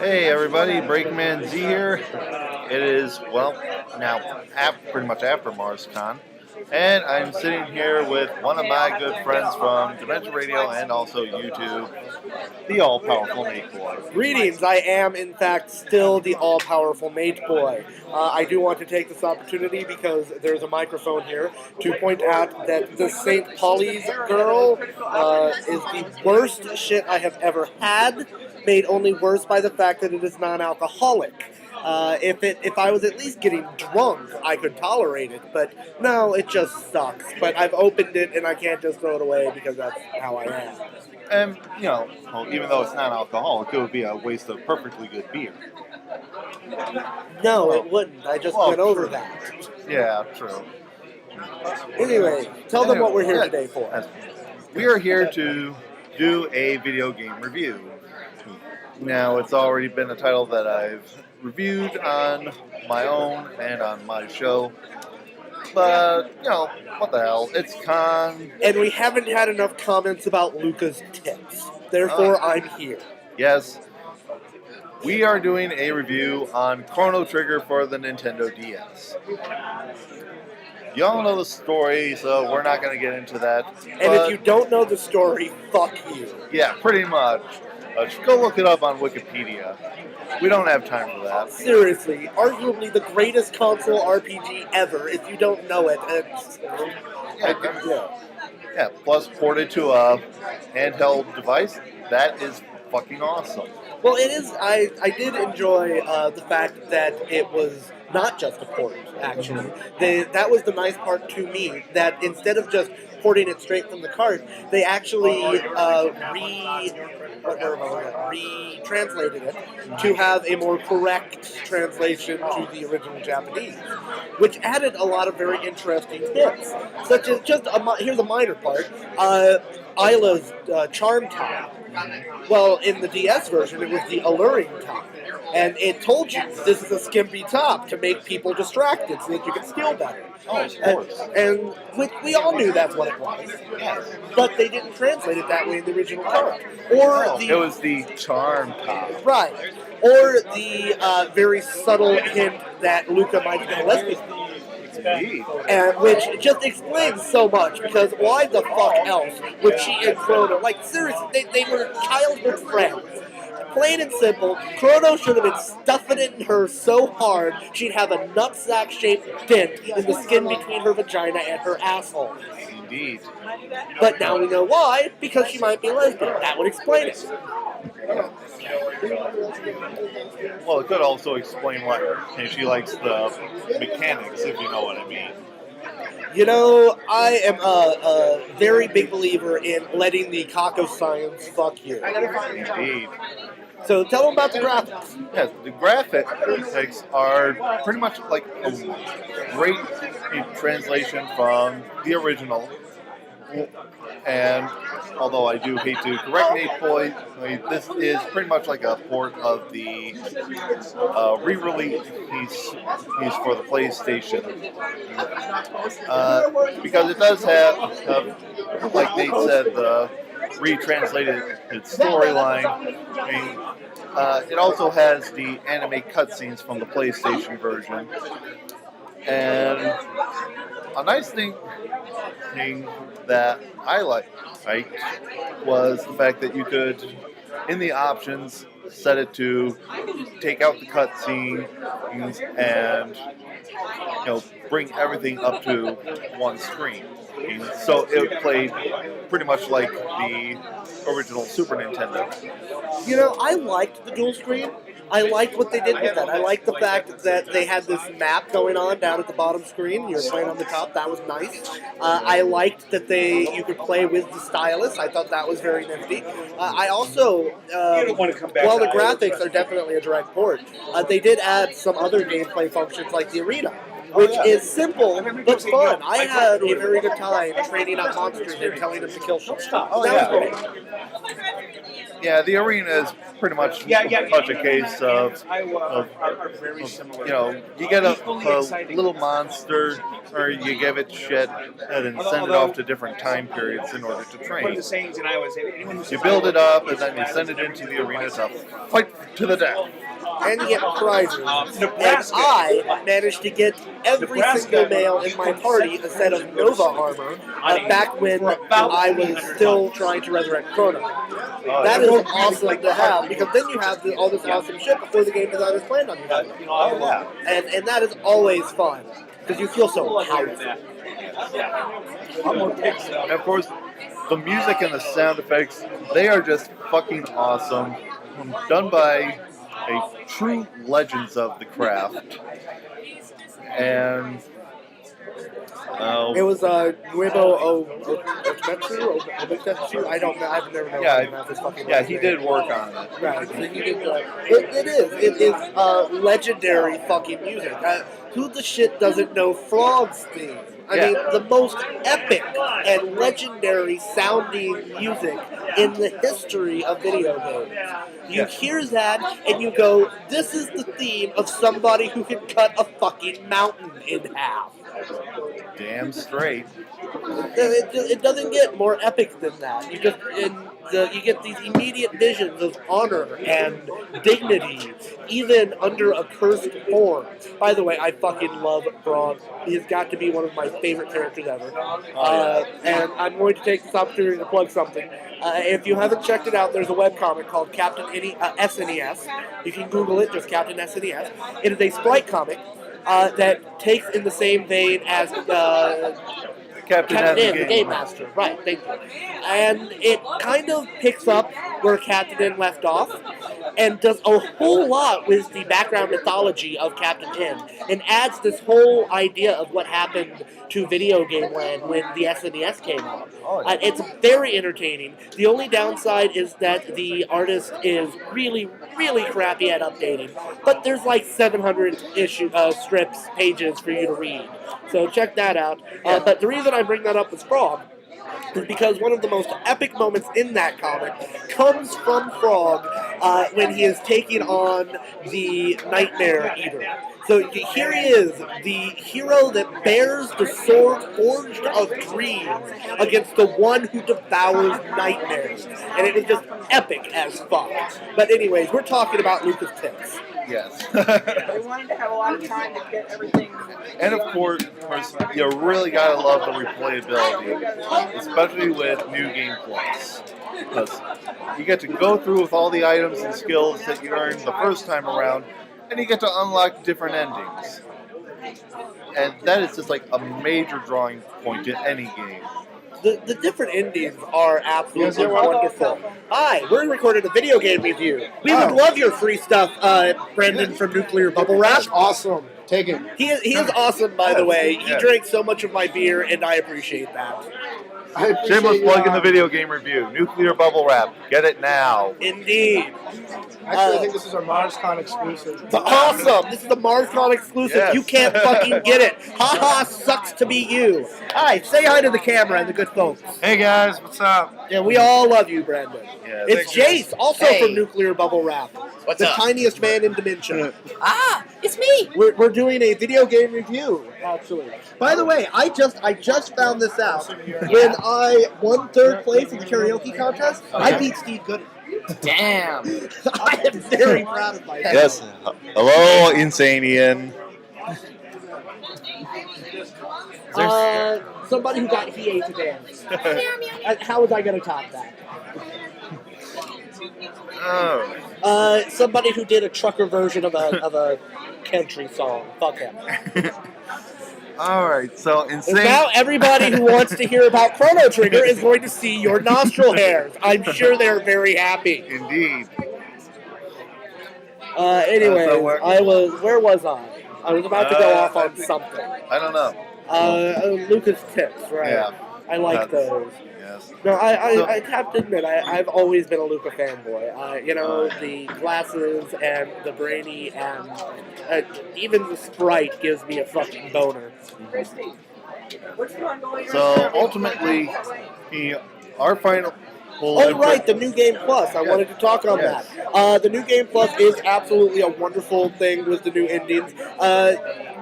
Hey everybody, Breakman Z here. It is, well, now pretty much after Marscon. And I'm sitting here with one of my good friends from Dementia Radio and also YouTube, the all-powerful Nateboi. Greetings, I am in fact still the all-powerful Nateboi. I do want to take this opportunity because there's a microphone here to point out that the St. Pauli's girl is the worst shit I have ever had, made only worse by the fact that it is non-alcoholic. If I was at least getting drunk, I could tolerate it, but no, it just sucks. But I've opened it and I can't just throw it away because that's how I am. And, well, even though it's non-alcoholic, it would be a waste of perfectly good beer. No, it wouldn't. I just went over that. Yeah, true. Anyway, tell them what we're here today for. We are here to do a video game review. Now, it's already been a title that I've reviewed on my own and on my show. But, what the hell? It's Con. And we haven't had enough comments about Luca's tits. Therefore, I'm here. Yes. We are doing a review on Chrono Trigger for the Nintendo DS. Y'all know the story, so we're not going to get into that. And if you don't know the story, fuck you. Yeah, pretty much. Just go look it up on Wikipedia. We don't have time for that. Seriously, arguably the greatest console RPG ever. If you don't know it, it's... Yeah, plus ported to a handheld device. That is fucking awesome. Well, it is. I did enjoy the fact that it was not just a port, actually. That was the nice part to me, that instead of just porting it straight from the cart, they actually retranslated it to have a more correct translation to the original Japanese, which added a lot of very interesting bits, such as here's a minor part, Isla's charm top. Well, in the DS version, it was the alluring top. And it told you this is a skimpy top to make people distracted so that you could steal better. Oh, of course. And we all knew that's what it was. Yes. But they didn't translate it that way in the original card. It was the charm top. Right. Or the very subtle hint that Luca might have been a lesbian. Indeed. And which just explains so much, because why the fuck else would she and Chrono, like seriously, they were childhood friends. Plain and simple, Chrono should have been stuffing it in her so hard she'd have a nutsack-shaped dent in the skin between her vagina and her asshole. Indeed. But now we know why, because she might be lesbian. That would explain it. Well, it could also explain why she likes the mechanics, if you know what I mean. You know, I am a very big believer in letting the Kako science fuck you. Indeed. So tell them about the graphics. Yes, the graphics are pretty much like a great translation from the original. And although I do hate to correct Nateboi, this is pretty much like a port of the re-release for the PlayStation. Because it does have, like Nate said, the retranslated storyline. It also has the anime cutscenes from the PlayStation version. And a nice thing that I liked was the fact that you could, in the options, set it to take out the cutscene and bring everything up to one screen. So it played pretty much like the original Super Nintendo. You know, I liked the dual screen. I liked what they did with that. I liked the fact that they had this map going on down at the bottom screen. You were playing on the top. That was nice. I liked that you could play with the stylus. I thought that was very nifty. I also, while the graphics are definitely a direct port, they did add some other gameplay functions like the arena, which is simple but fun. I had a very good time training up monsters and telling them to kill shit. That was great. Yeah, the arena is pretty much a case of you know, you get a little monster, or you give it shit, and then send it off to different time periods in order to train. You build it up, and then you send it into the arena to fight to the death. And you get prizes. And I managed to get every single male in my party a set of Nova armor back when I was still trying to resurrect Chrono. That is awesome to have, because then you have all this awesome shit before the game designers planned on you having. Oh, yeah. And that is always fun, because you feel so powerful. And of course, the music and the sound effects, they are just fucking awesome. Done by a true legends of the craft. And it was Nuevo Ometetsu. I don't know. I've never known how to pronounce this fucking yeah, he did work on it. Right. So he did, it is legendary fucking music. Who the shit doesn't know Frog's theme? I mean, the most epic and legendary sounding music in the history of video games. You hear that and you go, this is the theme of somebody who can cut a fucking mountain in half. Damn straight. It doesn't get more epic than that. You get these immediate visions of honor and dignity, even under a cursed form. By the way, I fucking love Frog. He's got to be one of my favorite characters ever. And I'm going to take this opportunity to plug something. If you haven't checked it out, there's a webcomic called Captain SNES. You can Google it, just Captain SNES. It is a sprite comic that takes in the same vein as Captain N, the Game Master. Right, thank you. And it kind of picks up where Captain N left off and does a whole lot with the background mythology of Captain N and adds this whole idea of what happened to video game land when the SNES came out. It's very entertaining. The only downside is that the artist is really, really crappy at updating. But there's like 700 strips, pages for you to read. So check that out. But the reason I bring that up with Frog is because one of the most epic moments in that comic comes from Frog when he is taking on the Nightmare Eater. So here he is, the hero that bears the sword forged of dreams against the one who devours nightmares. And it was just epic as fuck. But anyways, we're talking about Lucas Tips. Yes. They wanted to have a lot of time to get everything. And of course, you really gotta love the replayability, especially with New Game Plus. Because you get to go through with all the items and skills that you earned the first time around, and you get to unlock different endings. And that is just like a major drawing point in any game. The different endings are absolutely wonderful. Hi, we're recording a video game review. We would love your free stuff, Brendan from Nuclear Bubble Wrap. That's awesome. Take it. He is awesome, by the way. He drank so much of my beer, and I appreciate that. Shameless plug in the video game review. Nuclear Bubble Wrap. Get it now. Indeed. Actually, I think this is our Marscon exclusive. Awesome! This is the Marscon exclusive. Yes. You can't fucking get it. Haha, sucks to be you. Hi, say hi to the camera and the good folks. Hey guys, what's up? Yeah, we all love you, Brandon. Yeah, It's Jace, also from Nuclear Bubble Wrap. What's the up? tiniest man in Dementia. It's me. We're doing a video game review, actually. By the way, I just found this out. When I won third place in the karaoke contest, I beat Steve Gooding. Damn. I am very proud of myself. Yes. Hello, Insanian. Somebody who got Hiei to dance. How was I going to top that? Oh. Somebody who did a trucker version of a country song. Fuck him. All right. So insane. Now everybody who wants to hear about Chrono Trigger is going to see your nostril hairs. I'm sure they're very happy. Indeed. Anyway, where was I? I was about to go off on something. I don't know. Lucas Tips, right? Yeah. I like those. Yes. No, I have to admit, I've always been a Luca fanboy. The glasses and the brainy and even the sprite gives me a fucking boner. So ultimately, our final Oh, right, the New Game Plus. I wanted to talk on Yes. that. The New Game Plus is absolutely a wonderful thing with the new endings.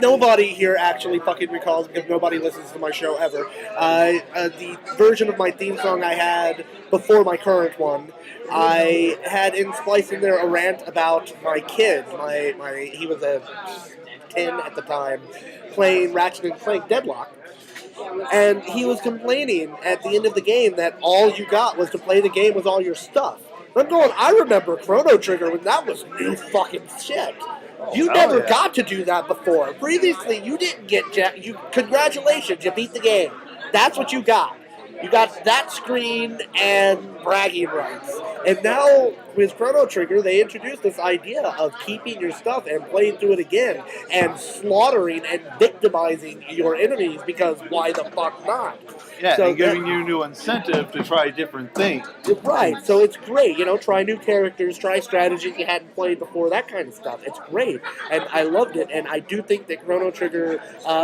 Nobody here actually fucking recalls because nobody listens to my show ever. The version of my theme song I had before my current one, I had in splice in there a rant about my kid. He was a 10 at the time, playing Ratchet and Clank Deadlock. And he was complaining at the end of the game that all you got was to play the game with all your stuff. And I'm going, I remember Chrono Trigger when that was new fucking shit. You hell never yeah. got to do that before. Previously, you didn't get congratulations, you beat the game. That's what you got. You got that screen and bragging rights. And now, with Chrono Trigger, they introduced this idea of keeping your stuff and playing through it again and slaughtering and victimizing your enemies because why the fuck not? Yeah, So and giving you new incentive to try different things. Right, so it's great, try new characters, try strategies you hadn't played before, that kind of stuff. It's great, and I loved it, and I do think that Chrono Trigger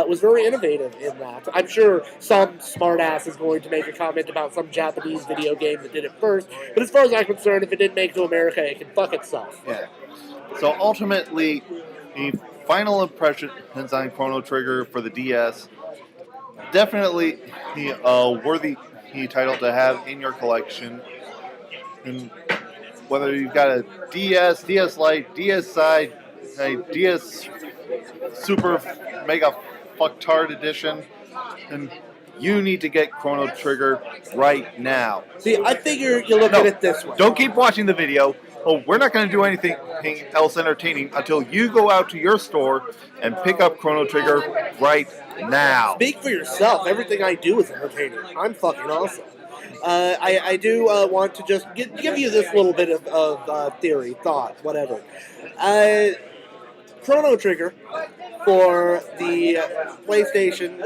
was very innovative in that. I'm sure some smartass is going to make a comment about some Japanese video game that did it first, but as far as I'm concerned, if it didn't make it to America, it can fuck itself. Yeah. So ultimately, the final impressions on Chrono Trigger for the DS, definitely a worthy title to have in your collection. And whether you've got a DS, DS Lite, DS Side, a DS Super Mega Fucktard Edition, and you need to get Chrono Trigger right now. See, I figure you look at it this way. Don't keep watching the video. Oh, we're not going to do anything else entertaining until you go out to your store and pick up Chrono Trigger right now. Speak for yourself. Everything I do is entertaining. I'm fucking awesome. I do want to just give you this little bit of theory, thought, whatever. Chrono Trigger for the PlayStation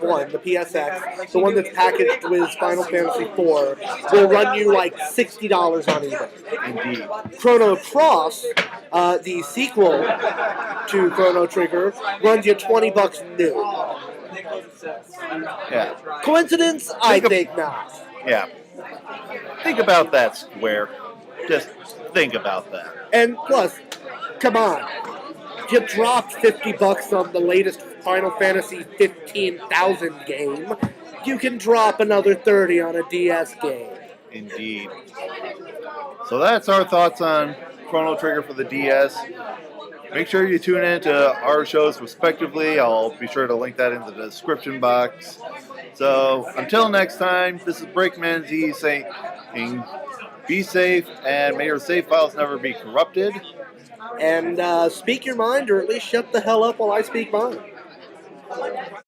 1, the PSX, the one that's packaged with Final Fantasy IV, will run you like $60 on eBay. Indeed. Chrono Cross, the sequel to Chrono Trigger, runs you $20 new. Yeah. Coincidence? I think not. Yeah. Think about that, Square. Just think about that. And plus, come on. You dropped $50 on the latest Final Fantasy 15,000 game. You can drop another $30 on a DS game. Indeed. So that's our thoughts on Chrono Trigger for the DS. Make sure you tune in to our shows respectively. I'll be sure to link that in the description box. So until next time, this is Breakman Z saying, be safe and may your save files never be corrupted. And speak your mind, or at least shut the hell up while I speak mine.